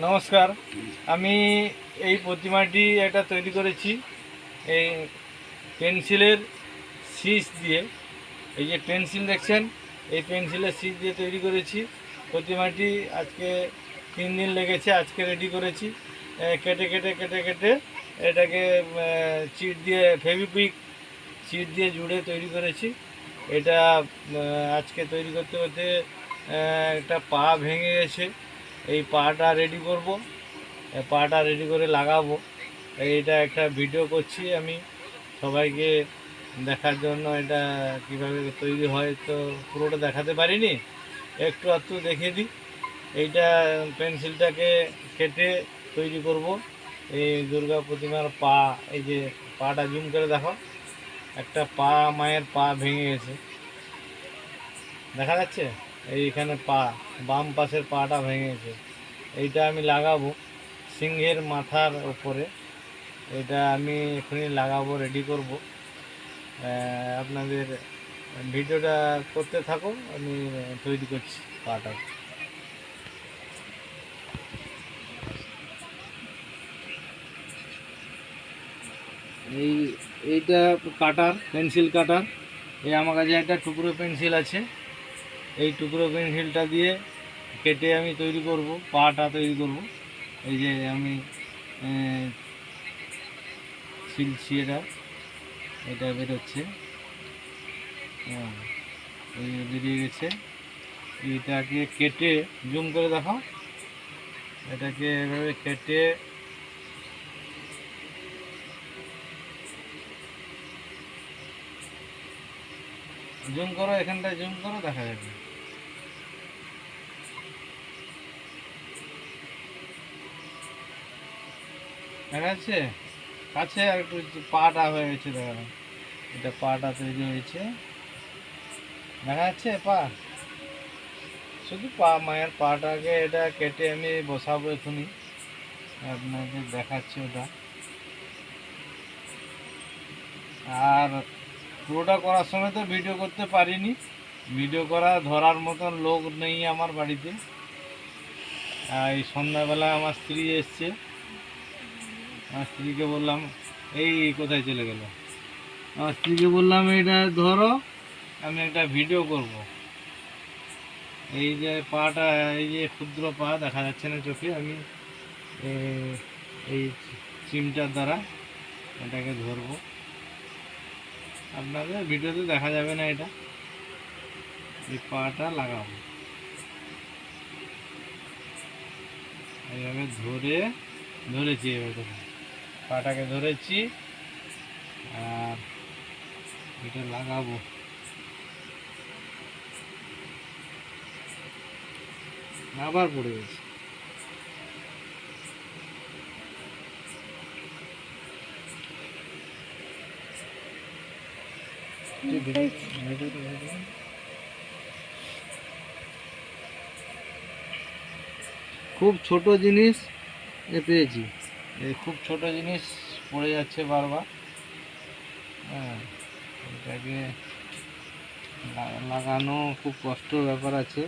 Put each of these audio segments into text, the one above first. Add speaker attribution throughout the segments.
Speaker 1: নমস্কার। আমি এই প্রতিমাটি একটা তৈরি করেছি এই পেন্সিলের শীষ দিয়ে। এই যে পেন্সিল দেখছেন, এই পেন্সিলের শীষ দিয়ে তৈরি করেছি প্রতিমাটি। আজকে 3 দিন লেগেছে, আজকে রেডি করেছি। কেটে কেটে কেটে কেটে এটাকে চিট দিয়ে ফেভিকুইক চিট দিয়ে জুড়ে তৈরি করেছি। এটা আজকে তৈরি করতে করতে একটা পা ভেঙে গেছে। এই পাটা রেডি করব, পাটা রেডি করে লাগাবো। এইটা একটা ভিডিও করছি আমি সবাইকে দেখার জন্য। এটা কিভাবে তৈরি হয় তো পুরোটা দেখাতে পারিনি, একটু আধটু দেখিয়ে দিই। এইটা পেন্সিলটাকে কেটে তৈরি করব এই দুর্গা প্রতিমার পা। এই যে পাটা জুম করে দেখো, একটা পা, মায়ের পা ভেঙে গেছে, দেখা যাচ্ছে? এইখানে পা, বাম পাশের পাটা ভেঙে গেছে। এইটা আমি লাগাবো সিংহের মাথার উপরে। এটা আমি এখনই লাগাবো, রেডি করব। আপনাদের ভিডিওটা করতে থাকো, আমি তৈরি করছি পাটা। এইটা কাটার, পেন্সিল কাটার। এই আমার কাছে একটা টুকরো পেন্সিল আছে, এই টুকরো পেন্সিলটা দিয়ে কেটে আমি তৈরি করব, পাটা তৈরি করব। এই যে আমি ছিলছি, এটা বেরোচ্ছে। হ্যাঁ, এই যে বেরিয়ে গেছে। এটাকে কেটে জুম করে দেখাও, এটাকে এভাবে কেটে জুম করো, এখানটায় জুম করো, দেখা যাবে। দেখা যাচ্ছে কাছে, আর একটু পাটা হয়ে গেছে, দেখা যাচ্ছে। এটা পাটা তৈরি হয়েছে, দেখা যাচ্ছে পা, শুধু পা, মায়ের পাটাকে এটা কেটে আমি বসাবো এখনই, আপনাকে দেখাচ্ছি ওটা। আর পুরোটা করার সময় তো ভিডিও করতে পারিনি, ভিডিও করা ধরার মতন লোক নেই আমার বাড়িতে। এই সন্ধ্যাবেলা আমার স্ত্রী এসছে, আমার স্ত্রীকে বললাম, এই কোথায় চলে গেল, আমার স্ত্রীকে বললাম এটা ধরো, আমি একটা ভিডিও করব। এই যে পাটা, এই যে ক্ষুদ্র পা, দেখা যাচ্ছে না চোখে, আমি এই চিমটার দ্বারা এটাকে ধরবো। আপনাদের ভিডিওতে দেখা যাবে না এটা। এই পাটা লাগাবো, এইভাবে ধরেছি, এভাবে দেখুন, পাটাকে ধরেছি আর এটা লাগাবো। আবার পড়ে গেছে। খুব ছোট জিনিস পেয়েছি, এই খুব ছোট জিনিস পড়ে যাচ্ছে বারবার। হ্যাঁ, এটাকে লাগানো খুব কষ্টের ব্যাপার আছে।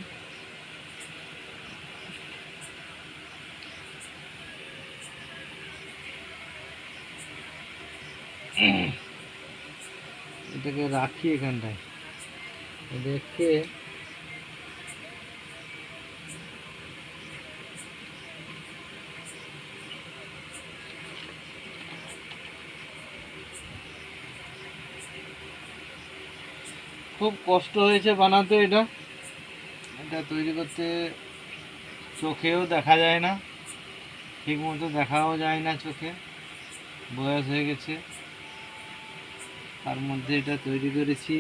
Speaker 1: এটাকে রাখি এখানটায় রেখে, খুব কষ্ট হয়েছে বানাতে এটা। এটা তৈরি করতে চোখেও দেখা যায় না, ঠিক মতো দেখাও যায় না চোখে, বয়স হয়ে গেছে, তার মধ্যে এটা তৈরি করেছি।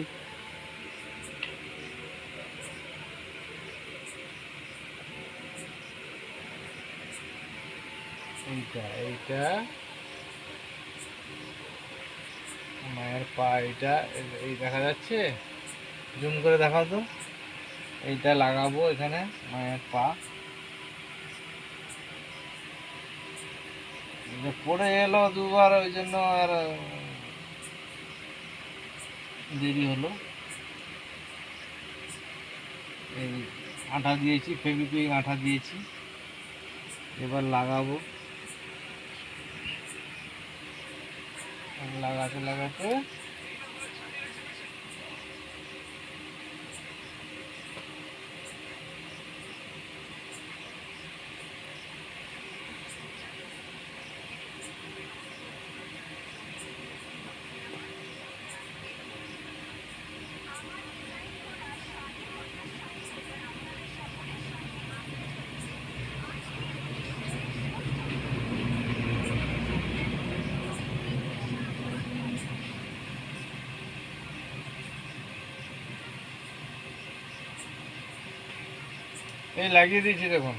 Speaker 1: এইটা মায়ের পা, এই দেখা যাচ্ছে, জুম করে দেখাও তো। এইটা লাগাবো এখানে, মায়ের পা। পড়ে এলো দুবার, ওই জন্য আর দেরি হলো। এই আঠা দিয়েছি, ফেভিকুইক আঠা দিয়েছি। এবার লাগাবো, লাগাতে লাগাতে এই লাগিয়ে দিয়েছি। দেখুন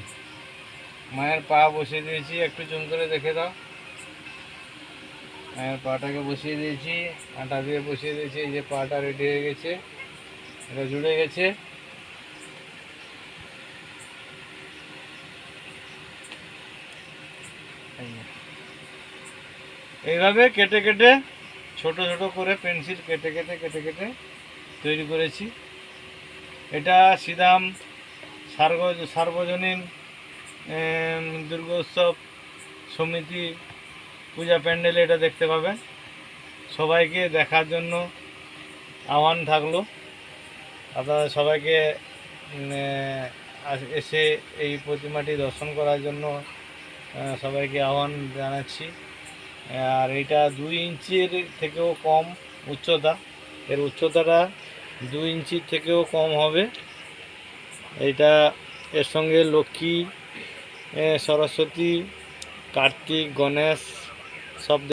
Speaker 1: মায়ের পা বসিয়ে দিয়েছি, একটু জুম করে দেখে দাও। মায়ের পাটাকে বসিয়ে দিয়েছি, আটা দিয়ে বসিয়ে দিয়েছি। এই যে পাটা রেডি হয়ে গেছে, এটা জুড়ে গেছে। এইভাবে কেটে কেটে ছোট ছোট করে পেন্সিল কেটে কেটে কেটে কেটে তৈরি করেছি। এটা শ্রীধাম সার্বজনীন দুর্গোৎসব সমিতি পূজা প্যান্ডেলে এটা দেখতে পাবেন। সবাইকে দেখার জন্য আহ্বান থাকলো। আপনারা সবাইকে এসে এই প্রতিমাটি দর্শন করার জন্য সবাইকে আহ্বান জানাচ্ছি। আর এটা 2 ইঞ্চির থেকেও কম উচ্চতা, এর উচ্চতাটা 2 ইঞ্চির থেকেও কম হবে। এইটা এর সঙ্গে লক্ষ্মী, সরস্বতী, কার্তিক, গণেশ সব